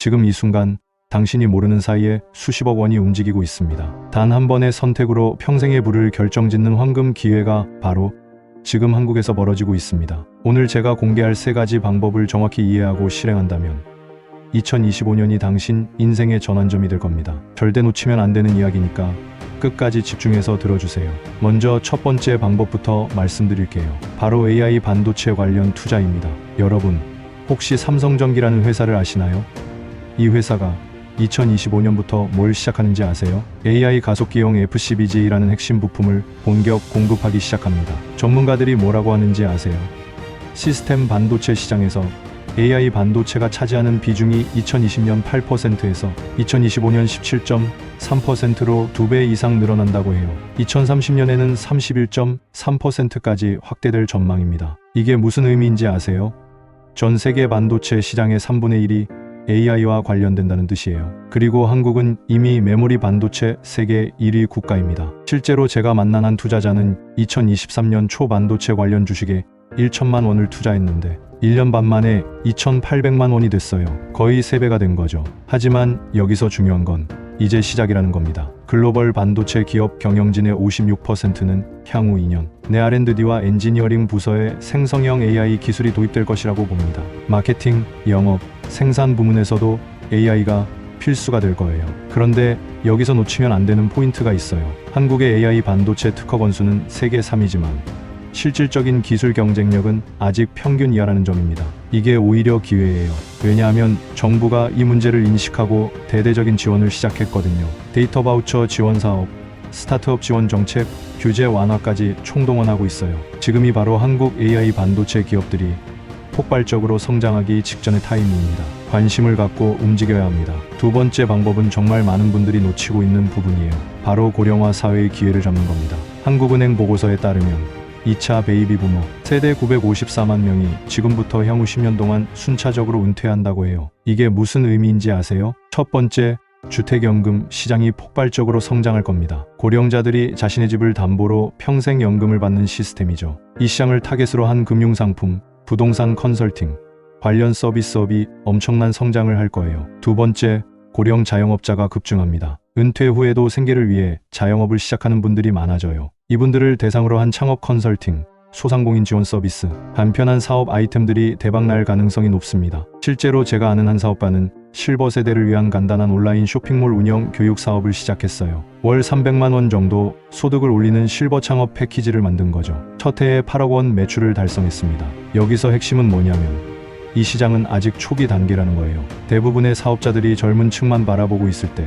지금 이 순간 당신이 모르는 사이에 수십억 원이 움직이고 있습니다. 단 한 번의 선택으로 평생의 부를 결정짓는 황금 기회가 바로 지금 한국에서 벌어지고 있습니다. 오늘 제가 공개할 3가지 방법을 정확히 이해하고 실행한다면 2025년이 당신 인생의 전환점이 될 겁니다. 절대 놓치면 안 되는 이야기니까 끝까지 집중해서 들어주세요. 먼저 첫 번째 방법부터 말씀드릴게요. 바로 AI 반도체 관련 투자입니다. 여러분, 혹시 삼성전기라는 회사를 아시나요? 이 회사가 2025년부터 뭘 시작하는지 아세요? AI 가속기용 FCBGA라는 핵심 부품을 본격 공급하기 시작합니다. 전문가들이 뭐라고 하는지 아세요? 시스템 반도체 시장에서 AI 반도체가 차지하는 비중이 2020년 8%에서 2025년 17.3%로 2배 이상 늘어난다고 해요. 2030년에는 31.3%까지 확대될 전망입니다. 이게 무슨 의미인지 아세요? 전 세계 반도체 시장의 3분의 1이 AI와 관련된다는 뜻이에요. 그리고 한국은 이미 메모리 반도체 세계 1위 국가입니다. 실제로 제가 만난 한 투자자는 2023년 초 반도체 관련 주식에 1천만 원을 투자했는데 1년 반 만에 2,800만 원이 됐어요. 거의 3배가 된 거죠. 하지만 여기서 중요한 건 이제 시작이라는 겁니다. 글로벌 반도체 기업 경영진의 56%는 향후 2년 내 R&D와 엔지니어링 부서에 생성형 AI 기술이 도입될 것이라고 봅니다. 마케팅, 영업, 생산 부문에서도 AI가 필수가 될 거예요. 그런데 여기서 놓치면 안 되는 포인트가 있어요. 한국의 AI 반도체 특허 건수는 세계 3위지만 실질적인 기술 경쟁력은 아직 평균 이하라는 점입니다. 이게 오히려 기회예요. 왜냐하면 정부가 이 문제를 인식하고 대대적인 지원을 시작했거든요. 데이터 바우처 지원 사업, 스타트업 지원 정책, 규제 완화까지 총동원하고 있어요. 지금이 바로 한국 AI 반도체 기업들이 폭발적으로 성장하기 직전의 타이밍입니다. 관심을 갖고 움직여야 합니다. 두 번째 방법은 정말 많은 분들이 놓치고 있는 부분이에요. 바로 고령화 사회의 기회를 잡는 겁니다. 한국은행 보고서에 따르면 2차 베이비 부머 세대 954만 명이 지금부터 향후 10년 동안 순차적으로 은퇴한다고 해요. 이게 무슨 의미인지 아세요? 첫 번째, 주택연금 시장이 폭발적으로 성장할 겁니다. 고령자들이 자신의 집을 담보로 평생 연금을 받는 시스템이죠. 이 시장을 타겟으로 한 금융상품, 부동산 컨설팅, 관련 서비스업이 엄청난 성장을 할 거예요. 두 번째, 고령 자영업자가 급증합니다. 은퇴 후에도 생계를 위해 자영업을 시작하는 분들이 많아져요. 이분들을 대상으로 한 창업 컨설팅, 소상공인 지원 서비스, 간편한 사업 아이템들이 대박날 가능성이 높습니다. 실제로 제가 아는 한 사업가는 실버 세대를 위한 간단한 온라인 쇼핑몰 운영 교육 사업을 시작했어요. 월 300만 원 정도 소득을 올리는 실버 창업 패키지를 만든 거죠. 첫 해에 8억 원 매출을 달성했습니다. 여기서 핵심은 뭐냐면 이 시장은 아직 초기 단계라는 거예요. 대부분의 사업자들이 젊은 층만 바라보고 있을 때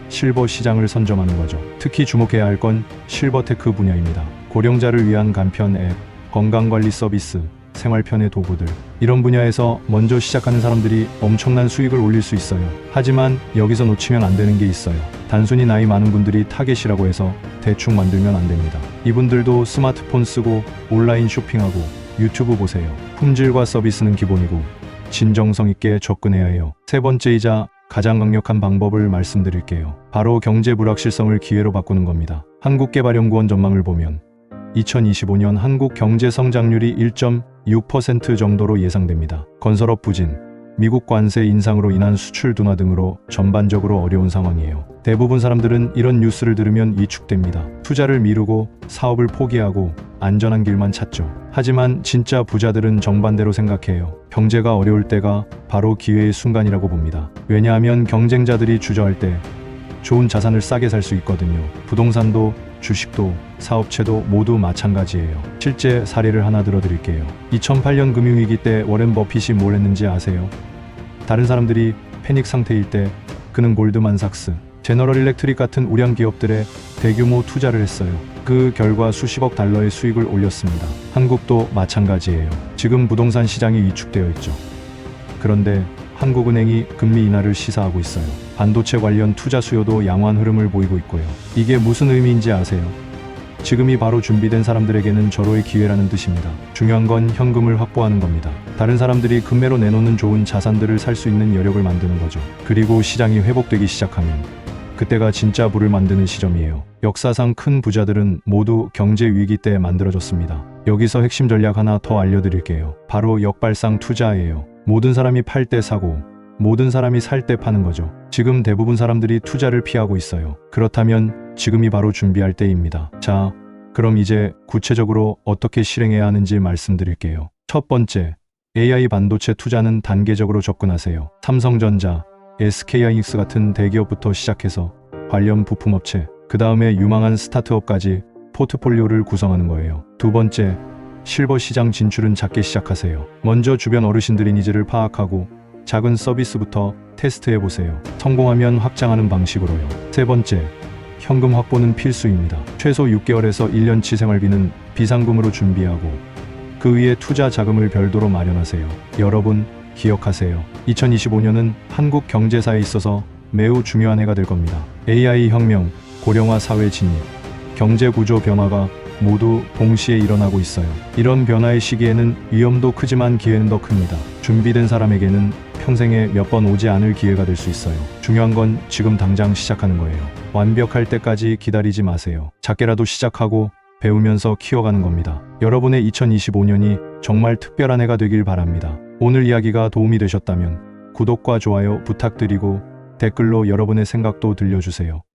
실버 시장을 선점하는 거죠. 특히 주목해야 할 건 실버테크 분야입니다. 고령자를 위한 간편 앱, 건강관리 서비스, 생활편의 도구들, 이런 분야에서 먼저 시작하는 사람들이 엄청난 수익을 올릴 수 있어요. 하지만 여기서 놓치면 안 되는 게 있어요. 단순히 나이 많은 분들이 타겟이라고 해서 대충 만들면 안 됩니다. 이분들도 스마트폰 쓰고 온라인 쇼핑하고 유튜브 보세요. 품질과 서비스는 기본이고 진정성 있게 접근해야 해요. 세 번째이자 가장 강력한 방법을 말씀드릴게요. 바로 경제 불확실성을 기회로 바꾸는 겁니다. 한국개발연구원 전망을 보면 2025년 한국 경제 성장률이 1.6% 정도로 예상됩니다. 건설업 부진, 미국 관세 인상으로 인한 수출 둔화 등으로 전반적으로 어려운 상황이에요. 대부분 사람들은 이런 뉴스를 들으면 위축됩니다. 투자를 미루고 사업을 포기하고 안전한 길만 찾죠. 하지만 진짜 부자들은 정반대로 생각해요. 경제가 어려울 때가 바로 기회의 순간이라고 봅니다. 왜냐하면 경쟁자들이 주저할 때 좋은 자산을 싸게 살 수 있거든요. 부동산도 주식도 사업체도 모두 마찬가지예요. 실제 사례를 하나 들어드릴게요. 2008년 금융위기 때 워렌 버핏이 뭘 했는지 아세요? 다른 사람들이 패닉 상태일 때 그는 골드만삭스, 제너럴 일렉트릭 같은 우량 기업들에 대규모 투자를 했어요. 그 결과 수십억 달러의 수익을 올렸습니다. 한국도 마찬가지예요. 지금 부동산 시장이 위축되어 있죠. 그런데 한국은행이 금리 인하를 시사하고 있어요. 반도체 관련 투자 수요도 양호한 흐름을 보이고 있고요. 이게 무슨 의미인지 아세요? 지금이 바로 준비된 사람들에게는 절호의 기회라는 뜻입니다. 중요한 건 현금을 확보하는 겁니다. 다른 사람들이 금매로 내놓는 좋은 자산들을 살 수 있는 여력을 만드는 거죠. 그리고 시장이 회복되기 시작하면 그때가 진짜 부를 만드는 시점이에요. 역사상 큰 부자들은 모두 경제 위기 때 만들어졌습니다. 여기서 핵심 전략 하나 더 알려드릴게요. 바로 역발상 투자예요. 모든 사람이 팔 때 사고 모든 사람이 살 때 파는 거죠. 지금 대부분 사람들이 투자를 피하고 있어요. 그렇다면 지금이 바로 준비할 때입니다. 자, 그럼 이제 구체적으로 어떻게 실행해야 하는지 말씀드릴게요. 첫 번째, AI 반도체 투자는 단계적으로 접근하세요. 삼성전자, SK하이닉스 같은 대기업부터 시작해서 관련 부품업체, 그 다음에 유망한 스타트업까지 포트폴리오를 구성하는 거예요. 두 번째, 실버 시장 진출은 작게 시작하세요. 먼저 주변 어르신들의 니즈를 파악하고 작은 서비스부터 테스트해보세요. 성공하면 확장하는 방식으로요. 세 번째, 현금 확보는 필수입니다. 최소 6개월에서 1년치 생활비는 비상금으로 준비하고 그 위에 투자 자금을 별도로 마련하세요. 여러분, 기억하세요. 2025년은 한국 경제사에 있어서 매우 중요한 해가 될 겁니다. AI 혁명, 고령화 사회 진입, 경제 구조 변화가 모두 동시에 일어나고 있어요. 이런 변화의 시기에는 위험도 크지만 기회는 더 큽니다. 준비된 사람에게는 평생에 몇 번 오지 않을 기회가 될 수 있어요. 중요한 건 지금 당장 시작하는 거예요. 완벽할 때까지 기다리지 마세요. 작게라도 시작하고 배우면서 키워가는 겁니다. 여러분의 2025년이 정말 특별한 해가 되길 바랍니다. 오늘 이야기가 도움이 되셨다면 구독과 좋아요 부탁드리고 댓글로 여러분의 생각도 들려주세요.